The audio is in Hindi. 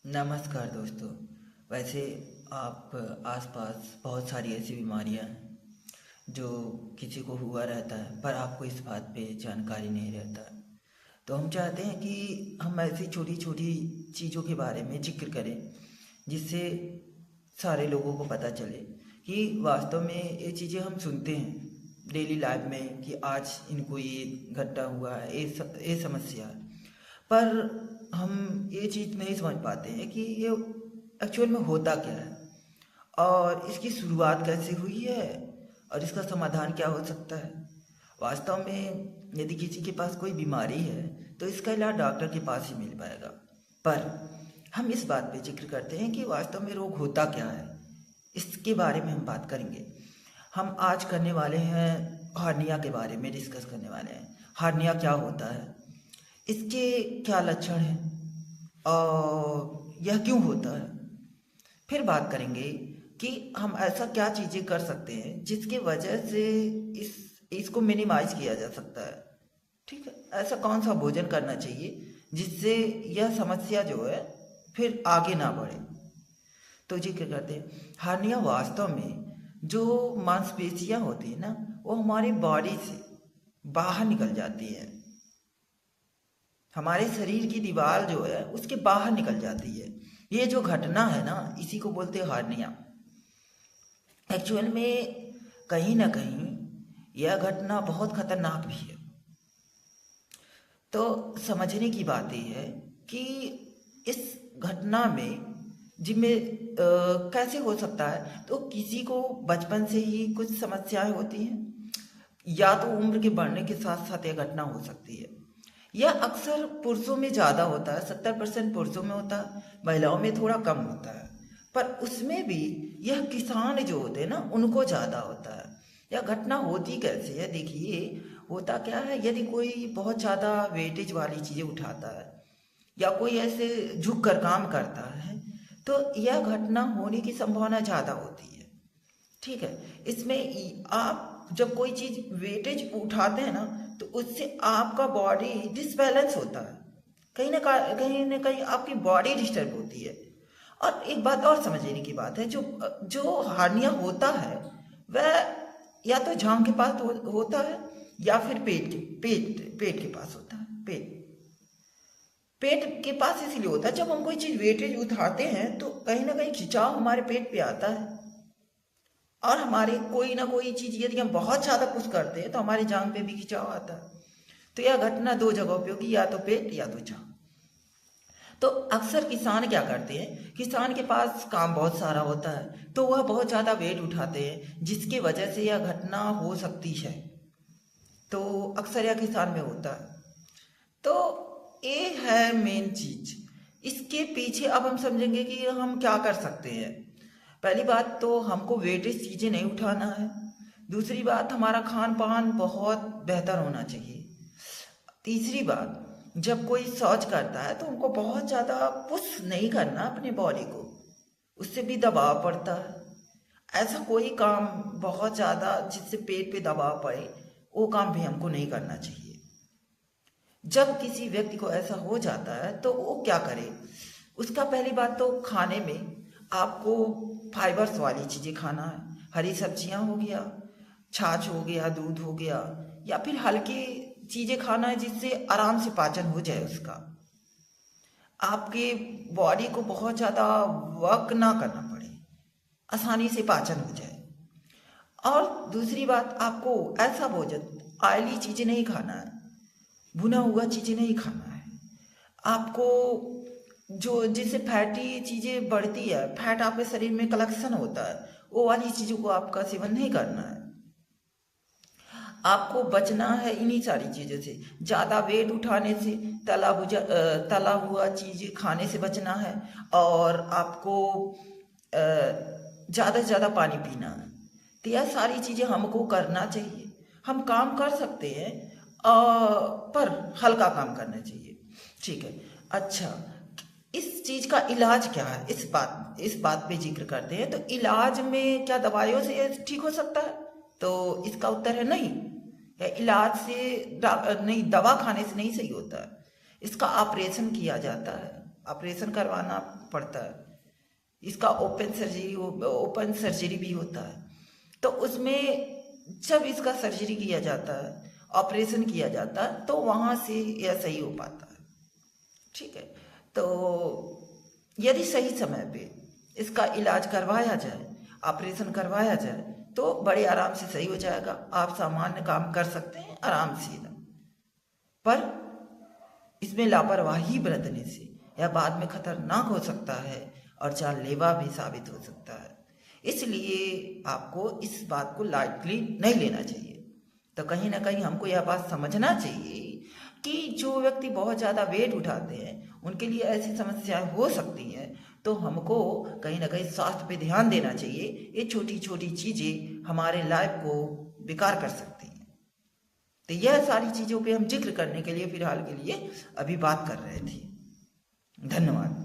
नमस्कार दोस्तों। वैसे आप आसपास बहुत सारी ऐसी बीमारियां हैं जो किसी को हुआ रहता है पर आपको इस बात पे जानकारी नहीं रहता। तो हम चाहते हैं कि हम ऐसी छोटी छोटी चीज़ों के बारे में जिक्र करें जिससे सारे लोगों को पता चले कि वास्तव में ये चीज़ें हम सुनते हैं डेली लाइफ में कि आज इनको ये घटना हुआ है, ये समस्या है। पर हम ये चीज़ नहीं समझ पाते हैं कि ये एक्चुअल में होता क्या है और इसकी शुरुआत कैसे हुई है और इसका समाधान क्या हो सकता है। वास्तव में यदि किसी के पास कोई बीमारी है तो इसका इलाज डॉक्टर के पास ही मिल पाएगा। पर हम इस बात पे जिक्र करते हैं कि वास्तव में रोग होता क्या है, इसके बारे में हम बात करेंगे। हम आज करने वाले हैं हार्निया के बारे में डिस्कस करने वाले हैं। हार्निया क्या होता है, इसके क्या लक्षण हैं और यह क्यों होता है। फिर बात करेंगे कि हम ऐसा क्या चीज़ें कर सकते हैं जिसकी वजह से इसको मिनिमाइज किया जा सकता है। ठीक है, ऐसा कौन सा भोजन करना चाहिए जिससे यह समस्या जो है फिर आगे ना बढ़े। तो जिक्र करते हैं हार्निया वास्तव में जो मांसपेशियां होती है ना वो हमारी बॉडी से बाहर निकल जाती है। हमारे शरीर की दीवार जो है उसके बाहर निकल जाती है। ये जो घटना है ना इसी को बोलते हैं हार्निया। एक्चुअल में कहीं ना कहीं यह घटना बहुत खतरनाक भी है। तो समझने की बात यह है कि इस घटना में कैसे हो सकता है। तो किसी को बचपन से ही कुछ समस्याएं होती हैं या तो उम्र के बढ़ने के साथ साथ यह घटना हो सकती है। यह अक्सर पुरुषों में ज़्यादा होता है, 70% पुरुषों में होता है, महिलाओं में थोड़ा कम होता है। पर उसमें भी यह किसान जो होते हैं ना उनको ज़्यादा होता है। यह घटना होती कैसे है, देखिए होता क्या है। यदि कोई बहुत ज़्यादा वेटेज वाली चीज़ें उठाता है या कोई ऐसे झुक कर काम करता है तो यह घटना होने की संभावना ज़्यादा होती है। ठीक है, इसमें आप जब कोई चीज़ वेटेज उठाते हैं ना तो उससे आपका बॉडी डिसबैलेंस होता है। कहीं ना कहीं आपकी बॉडी डिस्टर्ब होती है। और एक बात और समझने की बात है, जो जो हार्निया होता है वह या तो जांघ के पास होता है या फिर पेट के पास होता है। पेट के पास इसलिए होता है जब हम कोई चीज़ वेटेज उठाते हैं तो कहीं ना कहीं खिंचाव हमारे पेट पे आता है और हमारे कोई ना कोई चीज़ यदि हम बहुत ज़्यादा पुश करते हैं तो हमारे जांघ पे भी खिंचाव आता है। तो यह घटना दो जगहों पे होगी, या तो पेट या तो जांघ। तो अक्सर किसान क्या करते हैं, किसान के पास काम बहुत सारा होता है तो वह बहुत ज़्यादा वेट उठाते हैं जिसकी वजह से यह घटना हो सकती है। तो अक्सर यह किसान में होता है। तो ये है मेन चीज। इसके पीछे अब हम समझेंगे कि हम क्या कर सकते हैं। पहली बात तो हमको वेटेज चीजें नहीं उठाना है। दूसरी बात हमारा खान पान बहुत बेहतर होना चाहिए। तीसरी बात, जब कोई शौच करता है तो उनको बहुत ज़्यादा पुश नहीं करना अपने बॉडी को, उससे भी दबाव पड़ता है। ऐसा कोई काम बहुत ज़्यादा जिससे पेट पे दबाव पड़े वो काम भी हमको नहीं करना चाहिए। जब किसी व्यक्ति को ऐसा हो जाता है तो वो क्या करे, उसका पहली बात तो खाने में आपको फाइबर्स वाली चीज़ें खाना है। हरी सब्जियां हो गया, छाछ हो गया, दूध हो गया, या फिर हल्की चीज़ें खाना है जिससे आराम से पाचन हो जाए उसका, आपके बॉडी को बहुत ज़्यादा वर्क ना करना पड़े, आसानी से पाचन हो जाए। और दूसरी बात, आपको ऐसा भोजन ऑयली चीज़ें नहीं खाना है, भुना हुआ चीज़ें नहीं खाना है। आपको जो जिससे फैटी चीज़ें बढ़ती है, फैट आपके शरीर में कलेक्शन होता है, वो वाली चीज़ों को आपका सेवन नहीं करना है। आपको बचना है इन्हीं सारी चीज़ों से, ज़्यादा वेट उठाने से, तला हुआ चीज़ खाने से बचना है। और आपको ज़्यादा से ज़्यादा पानी पीना है। तो यह सारी चीज़ें हमको करना चाहिए। हम काम कर सकते हैं पर हल्का काम करना चाहिए। ठीक है, अच्छा इस चीज़ का इलाज क्या है, इस बात पे जिक्र करते हैं। तो इलाज में क्या दवाइयों से ठीक हो सकता है, तो इसका उत्तर है नहीं। इलाज से नहीं, दवा खाने से नहीं सही होता है, इसका ऑपरेशन किया जाता है। ऑपरेशन करवाना पड़ता है। इसका ओपन सर्जरी भी होता है। तो उसमें जब इसका सर्जरी किया जाता है, ऑपरेशन किया जाता है, तो वहाँ से यह सही हो पाता है। ठीक है, तो यदि सही समय पे इसका इलाज करवाया जाए, ऑपरेशन करवाया जाए, तो बड़े आराम से सही हो जाएगा। आप सामान्य काम कर सकते हैं आराम से। पर इसमें लापरवाही बरतने से यह बाद में खतरनाक हो सकता है और जानलेवा भी साबित हो सकता है। इसलिए आपको इस बात को लाइटली नहीं लेना चाहिए। तो कहीं ना कहीं हमको यह बात समझना चाहिए कि जो व्यक्ति बहुत ज़्यादा वेट उठाते हैं उनके लिए ऐसी समस्याएं हो सकती हैं। तो हमको कहीं ना कहीं स्वास्थ्य पे ध्यान देना चाहिए। ये छोटी छोटी चीज़ें हमारे लाइफ को बेकार कर सकती हैं। तो यह सारी चीज़ों पे हम जिक्र करने के लिए फिलहाल के लिए अभी बात कर रहे थे। धन्यवाद।